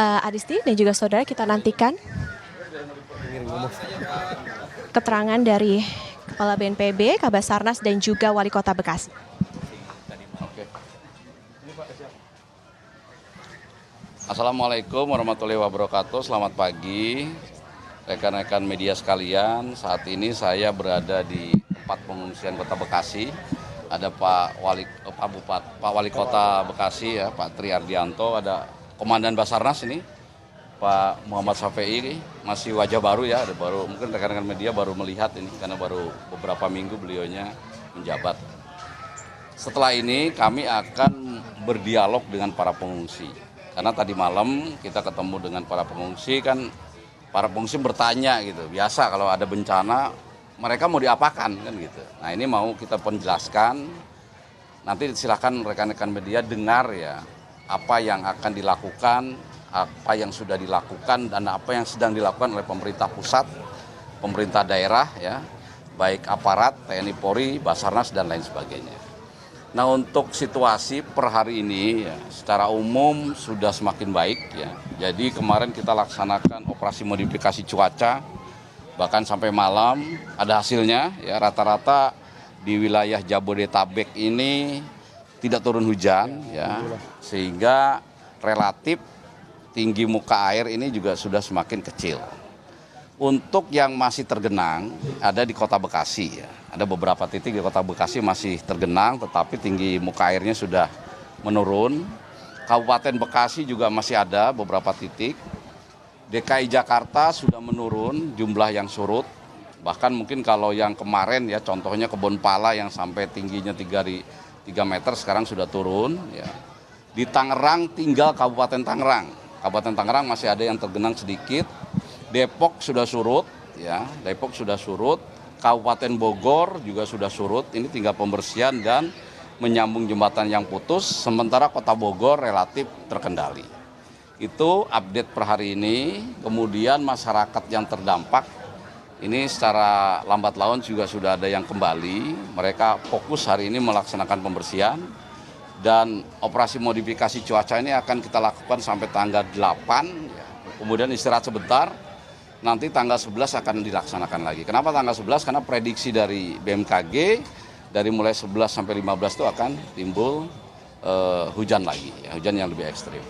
Adisti dan juga saudara, kita nantikan keterangan dari Kepala BNPB, Kabasarnas dan juga Wali Kota Bekasi. Assalamualaikum warahmatullahi wabarakatuh. Selamat pagi rekan-rekan media sekalian. Saat ini saya berada di tempat pengungsian Kota Bekasi. Ada Pak Wali Kota Bekasi ya, Pak Tri Ardianto, ada Komandan Basarnas ini, Pak Muhammad Safei, masih wajah baru ya, ada baru mungkin rekan-rekan media baru melihat ini karena baru beberapa minggu beliaunya menjabat. Setelah ini kami akan berdialog dengan para pengungsi. Karena tadi malam kita ketemu dengan para pengungsi, kan para pengungsi bertanya gitu, biasa kalau ada bencana mereka mau diapakan kan gitu. Nah ini mau kita penjelaskan, nanti silakan rekan-rekan media dengar ya apa yang akan dilakukan, apa yang sudah dilakukan dan apa yang sedang dilakukan oleh pemerintah pusat, pemerintah daerah ya, baik aparat, TNI Polri, Basarnas dan lain sebagainya. Nah untuk situasi per hari ini ya, secara umum sudah semakin baik ya. Jadi kemarin kita laksanakan operasi modifikasi cuaca, bahkan sampai malam ada hasilnya ya, rata-rata di wilayah Jabodetabek ini tidak turun hujan ya, sehingga relatif tinggi muka air ini juga sudah semakin kecil. Untuk yang masih tergenang ada di Kota Bekasi ya. Ada beberapa titik di Kota Bekasi masih tergenang tetapi tinggi muka airnya sudah menurun. Kabupaten Bekasi juga masih ada beberapa titik. DKI Jakarta sudah menurun jumlah yang surut. Bahkan mungkin kalau yang kemarin ya contohnya Kebonpala yang sampai tingginya 3 meter sekarang sudah turun ya. Di Tangerang tinggal Kabupaten Tangerang. Kabupaten Tangerang masih ada yang tergenang sedikit. Depok sudah surut, ya. Depok sudah surut. Kabupaten Bogor juga sudah surut. Ini tinggal pembersihan dan menyambung jembatan yang putus. Sementara Kota Bogor relatif terkendali. Itu update per hari ini. Kemudian masyarakat yang terdampak ini secara lambat laun juga sudah ada yang kembali. Mereka fokus hari ini melaksanakan pembersihan. Dan operasi modifikasi cuaca ini akan kita lakukan sampai tanggal 8. Ya. Kemudian istirahat sebentar. Nanti tanggal 11 akan dilaksanakan lagi. Kenapa tanggal 11? Karena prediksi dari BMKG dari mulai 11 sampai 15 itu akan timbul hujan lagi, ya, hujan yang lebih ekstrim.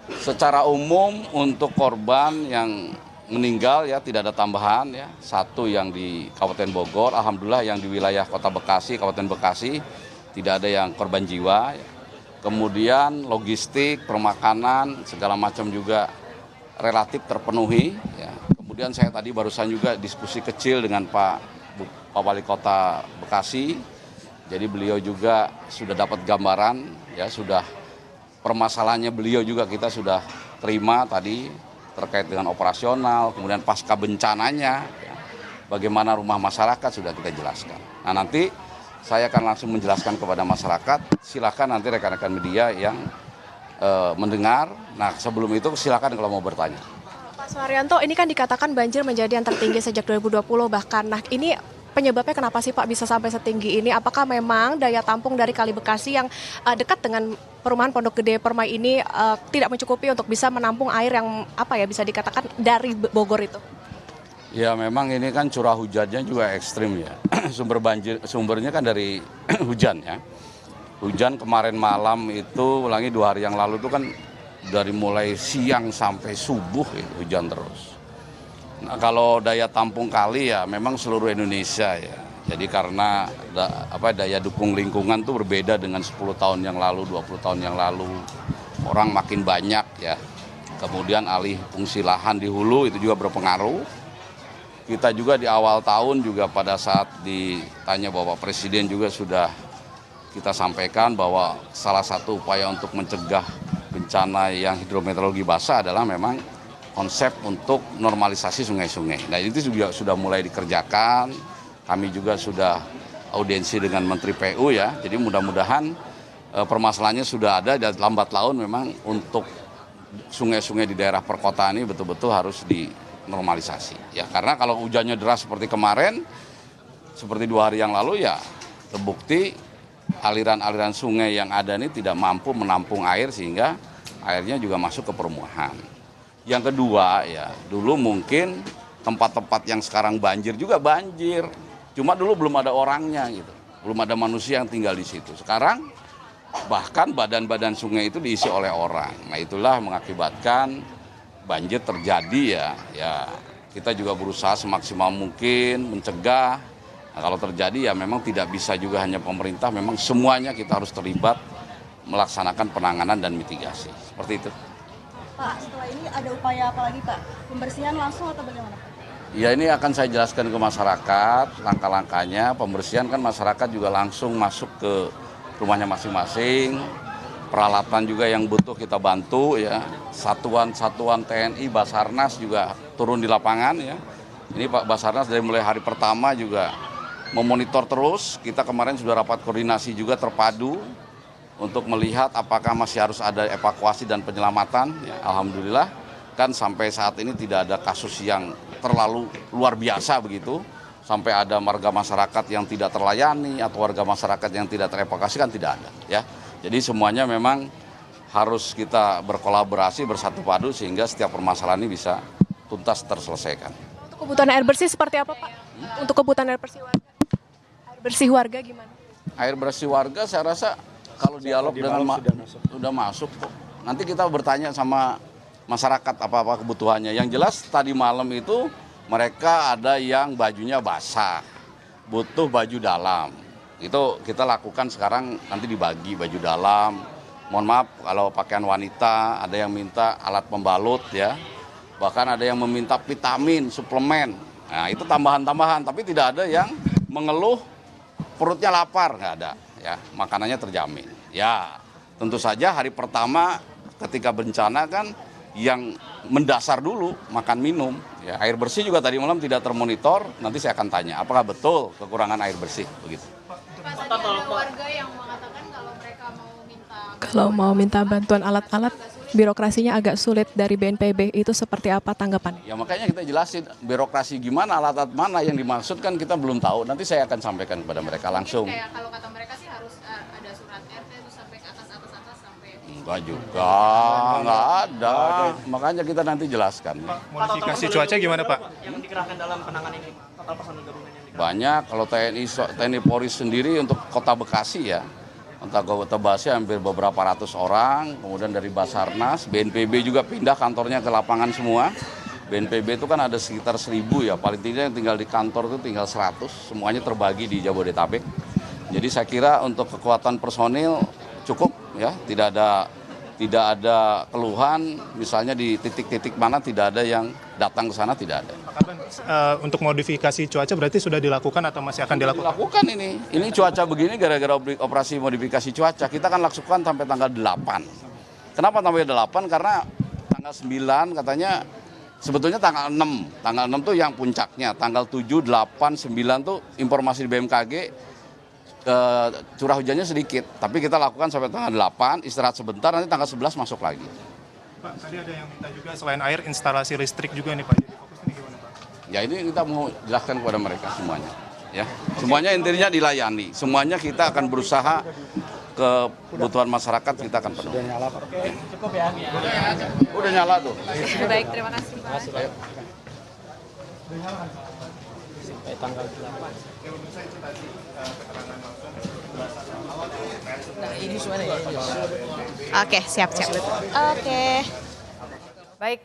Secara umum untuk korban yang meninggal ya tidak ada tambahan ya. Satu yang di Kabupaten Bogor, alhamdulillah yang di wilayah Kota Bekasi, Kabupaten Bekasi tidak ada yang korban jiwa. Ya. Kemudian logistik, permakanan, segala macam juga relatif terpenuhi. Ya. Kemudian saya tadi barusan juga diskusi kecil dengan Pak Wali Kota Bekasi. Jadi beliau juga sudah dapat gambaran, ya sudah permasalahannya beliau juga kita sudah terima tadi terkait dengan operasional, kemudian pasca bencananya, ya, bagaimana rumah masyarakat sudah kita jelaskan. Nah nanti saya akan langsung menjelaskan kepada masyarakat, silakan nanti rekan-rekan media yang mendengar. Nah sebelum itu silakan kalau mau bertanya. Pak Suharyanto, ini kan dikatakan banjir menjadi yang tertinggi sejak 2020 bahkan. Nah ini penyebabnya kenapa sih Pak bisa sampai setinggi ini? Apakah memang daya tampung dari Kali Bekasi yang dekat dengan perumahan Pondok Gede Permai ini tidak mencukupi untuk bisa menampung air yang bisa dikatakan dari Bogor itu? Ya memang ini kan curah hujannya juga ekstrim ya. Sumbernya kan dari hujan ya. Hujan kemarin malam itu, ulangi 2 hari yang lalu itu kan dari mulai siang sampai subuh ya, hujan terus. Nah kalau daya tampung kali ya memang seluruh Indonesia ya. Jadi karena daya dukung lingkungan itu berbeda dengan 10 tahun yang lalu, 20 tahun yang lalu. Orang makin banyak ya. Kemudian alih fungsi lahan di hulu itu juga berpengaruh. Kita juga di awal tahun juga pada saat ditanya Bapak Presiden juga sudah kita sampaikan bahwa salah satu upaya untuk mencegah bencana yang hidrometeorologi basah adalah memang konsep untuk normalisasi sungai-sungai. Nah itu juga sudah mulai dikerjakan, kami juga sudah audiensi dengan Menteri PU ya, jadi mudah-mudahan permasalahannya sudah ada dan lambat laun memang untuk sungai-sungai di daerah perkotaan ini betul-betul harus dinormalisasi. Ya karena kalau hujannya deras seperti kemarin, seperti 2 hari yang lalu ya terbukti aliran-aliran sungai yang ada ini tidak mampu menampung air sehingga airnya juga masuk ke perumahan. Yang kedua ya, dulu mungkin tempat-tempat yang sekarang banjir juga banjir. Cuma dulu belum ada orangnya gitu. Belum ada manusia yang tinggal di situ. Sekarang bahkan badan-badan sungai itu diisi oleh orang. Nah itulah mengakibatkan banjir terjadi ya kita juga berusaha semaksimal mungkin mencegah. Nah, kalau terjadi ya memang tidak bisa juga hanya pemerintah, memang semuanya kita harus terlibat melaksanakan penanganan dan mitigasi. Seperti itu. Pak, setelah ini ada upaya apa lagi Pak? Pembersihan langsung atau bagaimana Pak? Ya ini akan saya jelaskan ke masyarakat, langkah-langkahnya. Pembersihan kan masyarakat juga langsung masuk ke rumahnya masing-masing. Peralatan juga yang butuh kita bantu ya. Satuan-satuan TNI, Basarnas juga turun di lapangan ya. Ini Pak Basarnas dari mulai hari pertama juga memonitor terus. Kita kemarin sudah rapat koordinasi juga terpadu untuk melihat apakah masih harus ada evakuasi dan penyelamatan. Ya, alhamdulillah kan sampai saat ini tidak ada kasus yang terlalu luar biasa begitu. Sampai ada warga masyarakat yang tidak terlayani atau warga masyarakat yang tidak terevakuasi kan tidak ada ya. Jadi semuanya memang harus kita berkolaborasi bersatu padu sehingga setiap permasalahan ini bisa tuntas terselesaikan. Untuk kebutuhan air bersih seperti apa Pak? Untuk kebutuhan air bersih warga? Air bersih warga gimana? Air bersih warga saya rasa kalau dialog dengan sudah masuk kok. Nanti kita bertanya sama masyarakat apa-apa kebutuhannya. Yang jelas tadi malam itu mereka ada yang bajunya basah, butuh baju dalam. Itu kita lakukan sekarang, nanti dibagi baju dalam. Mohon maaf kalau pakaian wanita, ada yang minta alat pembalut ya. Bahkan ada yang meminta vitamin, suplemen. Nah itu tambahan-tambahan, tapi tidak ada yang mengeluh perutnya lapar, nggak ada. Ya, makanannya terjamin. Ya, tentu saja hari pertama ketika bencana kan yang mendasar dulu makan minum. Ya, air bersih juga tadi malam tidak termonitor. Nanti saya akan tanya, apakah betul kekurangan air bersih begitu? Pak, tadi ada warga yang mengatakan kalau mau minta bantuan alat-alat, birokrasinya agak sulit dari BNPB. Itu seperti apa tanggapannya? Ya makanya kita jelasin birokrasi gimana, alat-alat mana yang dimaksud kan kita belum tahu. Nanti saya akan sampaikan kepada mereka langsung. Kayak kalau kata mereka sih harus ada surat RT itu sampai ke atas sampai. Enggak juga, enggak ada. Makanya kita nanti jelaskan. Modifikasi cuaca gimana Pak? Yang dikerahkan dalam penanganan ini, total personil gabungan yang dikerahkan. Banyak, kalau TNI Polri sendiri untuk Kota Bekasi ya. Untuk Kota Bekasi hampir beberapa ratus orang, kemudian dari Basarnas, BNPB juga pindah kantornya ke lapangan semua. BNPB itu kan ada sekitar 1.000 ya, paling tidak yang tinggal di kantor itu tinggal 100, semuanya terbagi di Jabodetabek. Jadi saya kira untuk kekuatan personil cukup ya, tidak ada keluhan, misalnya di titik-titik mana tidak ada yang datang ke sana, tidak ada. Pak Kaban, untuk modifikasi cuaca berarti sudah dilakukan atau masih akan dilakukan? Dilakukan ini cuaca begini gara-gara operasi modifikasi cuaca, kita akan lakukan sampai tanggal 8. Kenapa sampai 8? Karena tanggal 9 katanya, sebetulnya tanggal 6 tuh yang puncaknya, tanggal 7, 8, 9 tuh informasi di BMKG, curah hujannya sedikit, tapi kita lakukan sampai tanggal 8, istirahat sebentar, nanti tanggal 11 masuk lagi. Pak, tadi ada yang minta juga selain air, instalasi listrik juga nih Pak. Jadi fokus ini gimana Pak? Ya ini kita mau jelaskan kepada mereka semuanya. Ya, semuanya intinya dilayani. Semuanya kita akan berusaha kebutuhan masyarakat kita akan penuhi. Sudah nyala, Pak. Oke, cukup ya. Udah nyala tuh. Baik, terima kasih Pak. Sampai tanggal 8. Oke, siap. Oke. Baik.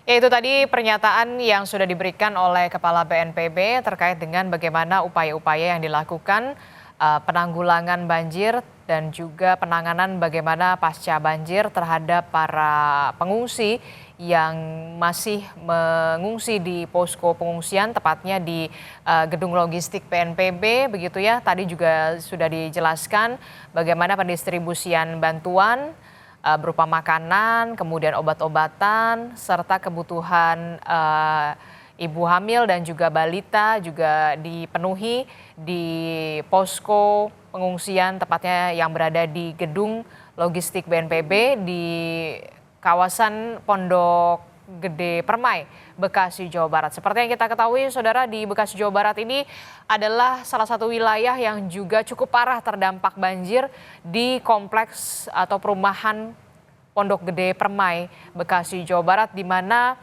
Ya, itu tadi pernyataan yang sudah diberikan oleh Kepala BNPB terkait dengan bagaimana upaya-upaya yang dilakukan penanggulangan banjir dan juga penanganan bagaimana pasca banjir terhadap para pengungsi yang masih mengungsi di posko pengungsian, tepatnya di gedung logistik BNPB, begitu ya. Tadi juga sudah dijelaskan bagaimana pendistribusian bantuan berupa makanan, kemudian obat-obatan, serta kebutuhan ibu hamil dan juga balita juga dipenuhi di posko pengungsian, tepatnya yang berada di gedung logistik BNPB di kawasan Pondok Gede Permai, Bekasi, Jawa Barat. Seperti yang kita ketahui, saudara, di Bekasi, Jawa Barat ini adalah salah satu wilayah yang juga cukup parah terdampak banjir di kompleks atau perumahan Pondok Gede Permai, Bekasi, Jawa Barat, di mana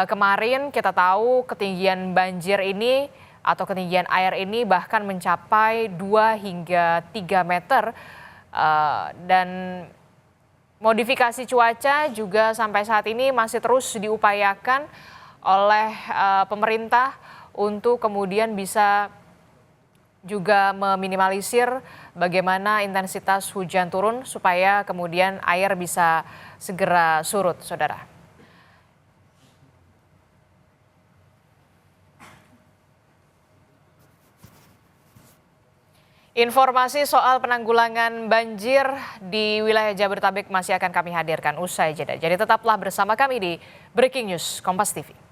kemarin kita tahu ketinggian banjir ini atau ketinggian air ini bahkan mencapai 2 hingga 3 meter dan modifikasi cuaca juga sampai saat ini masih terus diupayakan oleh pemerintah untuk kemudian bisa juga meminimalisir bagaimana intensitas hujan turun supaya kemudian air bisa segera surut, saudara. Informasi soal penanggulangan banjir di wilayah Jabodetabek masih akan kami hadirkan usai jeda. Jadi tetaplah bersama kami di Breaking News Kompas TV.